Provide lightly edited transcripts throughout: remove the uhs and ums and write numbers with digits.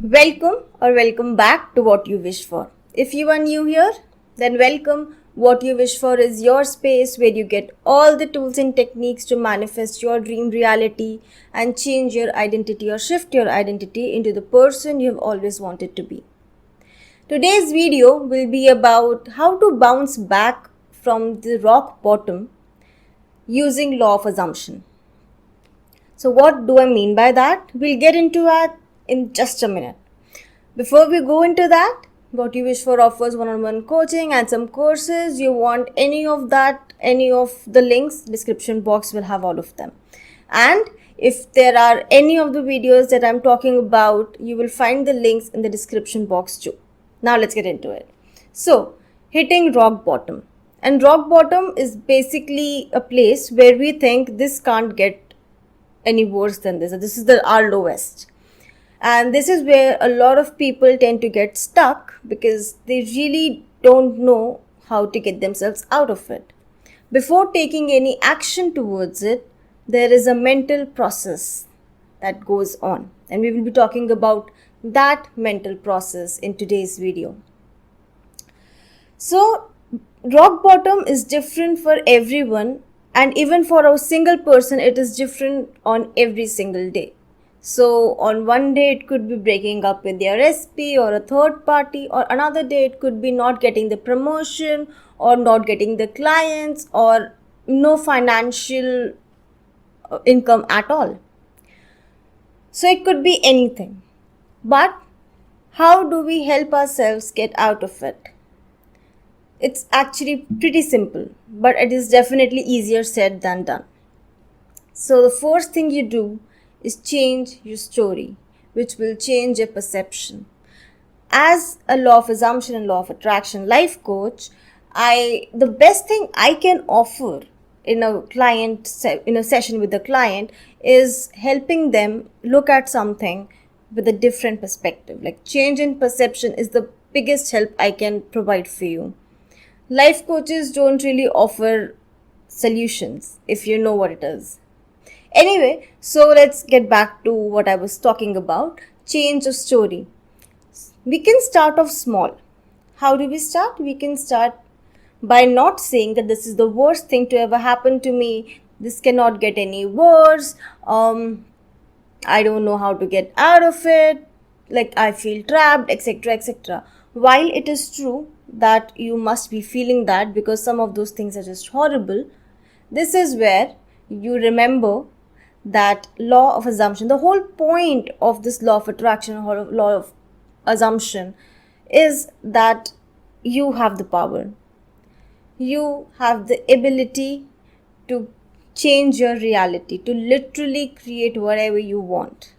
Welcome or welcome back to What You Wish For. If you are new here, then welcome. What You Wish For is your space where you get all the tools and techniques to manifest your dream reality and change your identity or shift your identity into the person you have always wanted to be. Today's video will be about how to bounce back from the rock bottom using law of assumption. So what do I mean by that? We'll get into that in just a minute. Before we go into that, What You Wish For offers one-on-one coaching and some courses. You want any of that, any of the links, description box will have all of them. And if there are any of the videos that I'm talking about, you will find the links in the description box too. Now let's get into it. So, hitting rock bottom. And rock bottom is basically a place where we think this can't get any worse than this. This is our lowest. And this is where a lot of people tend to get stuck because they really don't know how to get themselves out of it. Before taking any action towards it, there is a mental process that goes on. And we will be talking about that mental process in today's video. So, rock bottom is different for everyone, and even for a single person, it is different on every single day. So on one day it could be breaking up with their SP or a third party, or another day it could be not getting the promotion or not getting the clients or no financial income at all. So it could be anything. But how do we help ourselves get out of it? It's actually pretty simple, but it is definitely easier said than done. So the first thing you do is change your story, which will change your perception. As a law of assumption and law of attraction life coach, the best thing I can offer in a session with the client is helping them look at something with a different perspective. Like, change in perception is the biggest help I can provide for you. Life coaches don't really offer solutions, if you know what it is. Anyway, so let's get back to what I was talking about. Change of story. We can start off small. How do we start? We can start by not saying that this is the worst thing to ever happen to me. This cannot get any worse. I don't know how to get out of it. Like, I feel trapped, etc., etc. While it is true that you must be feeling that because some of those things are just horrible, this is where you remember that law of assumption. The whole point of this law of attraction or law of assumption is that you have the power. You have the ability to change your reality, to literally create whatever you want.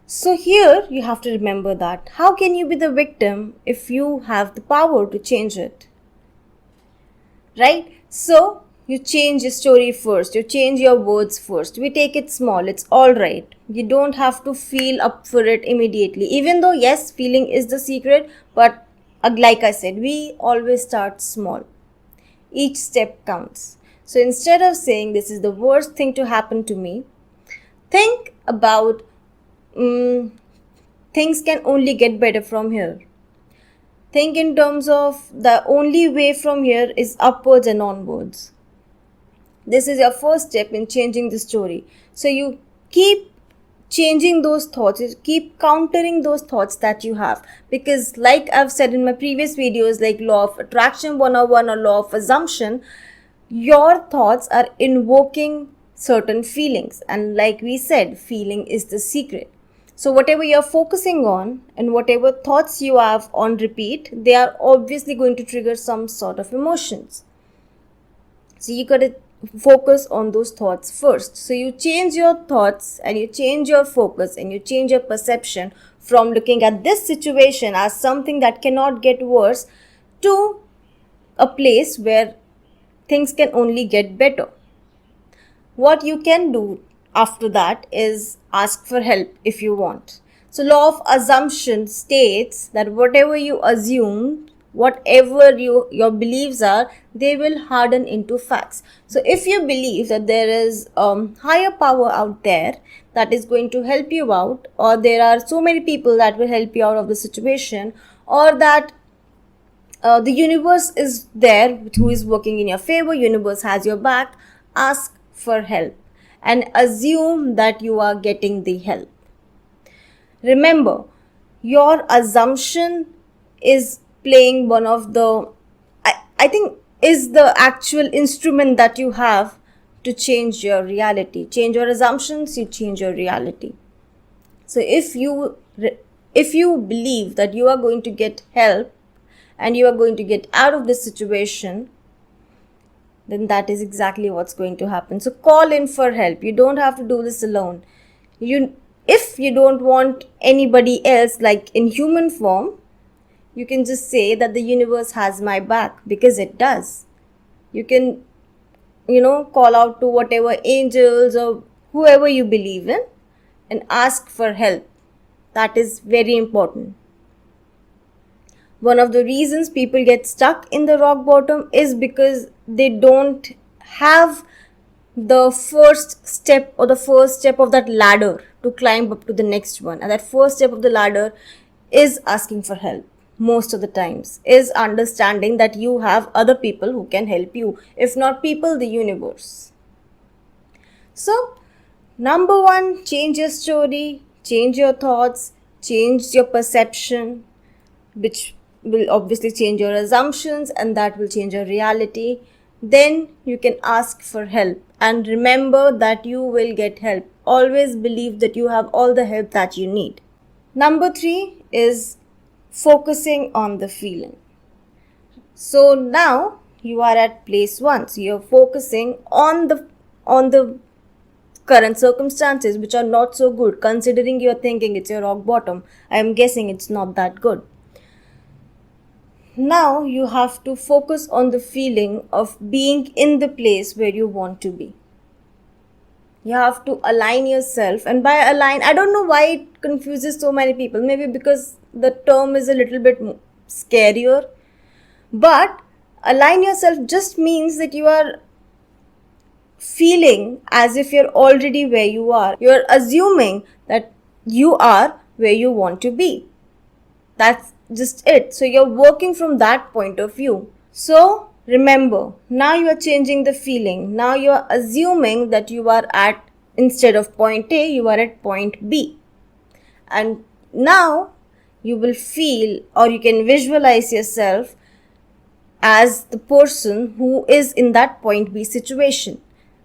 So here you have to remember that. How can you be the victim if you have the power to change it? Right? So you change your story first. You change your words first. We take it small. It's all right. You don't have to feel up for it immediately. Even though, yes, feeling is the secret. But like I said, we always start small. Each step counts. So instead of saying this is the worst thing to happen to me, think about things can only get better from here. Think in terms of the only way from here is upwards and onwards. This is your first step in changing the story. So you keep changing those thoughts, you keep countering those thoughts that you have. Because like I've said in my previous videos, like law of attraction 101 or law of assumption, your thoughts are invoking certain feelings. And like we said, feeling is the secret. So whatever you're focusing on and whatever thoughts you have on repeat, they are obviously going to trigger some sort of emotions. So you got to focus on those thoughts first. So you change your thoughts and you change your focus and you change your perception from looking at this situation as something that cannot get worse to a place where things can only get better. What you can do after that is ask for help if you want. So law of assumption states that whatever you assume whatever your beliefs are, they will harden into facts. So if you believe that there is higher power out there that is going to help you out, or there are so many people that will help you out of the situation, or that the universe is there who is working in your favor, universe has your back, ask for help and assume that you are getting the help. Remember, your assumption is playing one of the, I think, is the actual instrument that you have to change your reality. Change your assumptions, you change your reality. So if you believe that you are going to get help and you are going to get out of this situation, then that is exactly what's going to happen. So call in for help. You don't have to do this alone. If you don't want anybody else, like in human form, you can just say that the universe has my back, because it does. You can, call out to whatever angels or whoever you believe in and ask for help. That is very important. One of the reasons people get stuck in the rock bottom is because they don't have the first step of that ladder to climb up to the next one. And that first step of the ladder is asking for help. Most of the times is understanding that you have other people who can help you. If not people, the universe. So, number one, change your story, change your thoughts, change your perception, which will obviously change your assumptions, and that will change your reality. Then you can ask for help, and remember that you will get help. Always believe that you have all the help that you need. Number 3 is focusing on the feeling. So now you are at place 1. So you're focusing on the current circumstances, which are not so good. Considering you're thinking it's your rock bottom, I am guessing it's not that good. Now you have to focus on the feeling of being in the place where you want to be. You have to align yourself, and by align, I don't know why it confuses so many people. Maybe because the term is a little bit scarier. But align yourself just means that you are feeling as if you're already where you are. You're assuming that you are where you want to be. That's just it. So you're working from that point of view. So remember, now you are changing the feeling. Now you are assuming that you are at, instead of point A, you are at point B. And now you will feel, or you can visualize yourself as the person who is in that point B situation,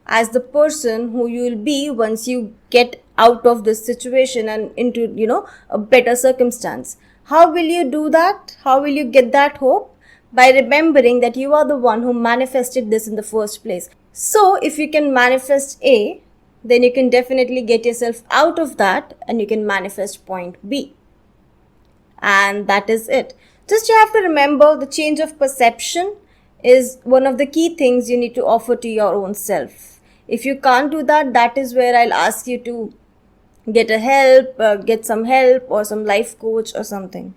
as the person who you will be once you get out of this situation and into, a better circumstance. How will you do that? How will you get that hope? By remembering that you are the one who manifested this in the first place. So if you can manifest A, then you can definitely get yourself out of that and you can manifest point B. And that is it. Just you have to remember, the change of perception is one of the key things you need to offer to your own self. If you can't do that, that is where I'll ask you to get some help or some life coach or something.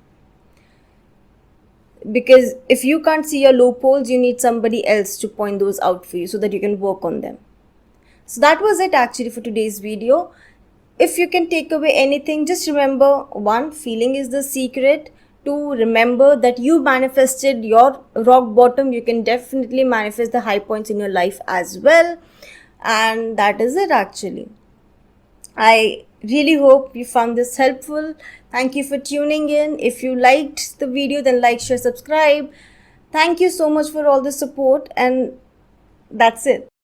Because if you can't see your loopholes, you need somebody else to point those out for you so that you can work on them. So that was it actually for today's video. If you can take away anything, just remember, 1, feeling is the secret. 2, remember that you manifested your rock bottom. You can definitely manifest the high points in your life as well. And that is it actually. I really hope you found this helpful. Thank you for tuning in. If you liked the video, then like, share, subscribe. Thank you so much for all the support, and that's it.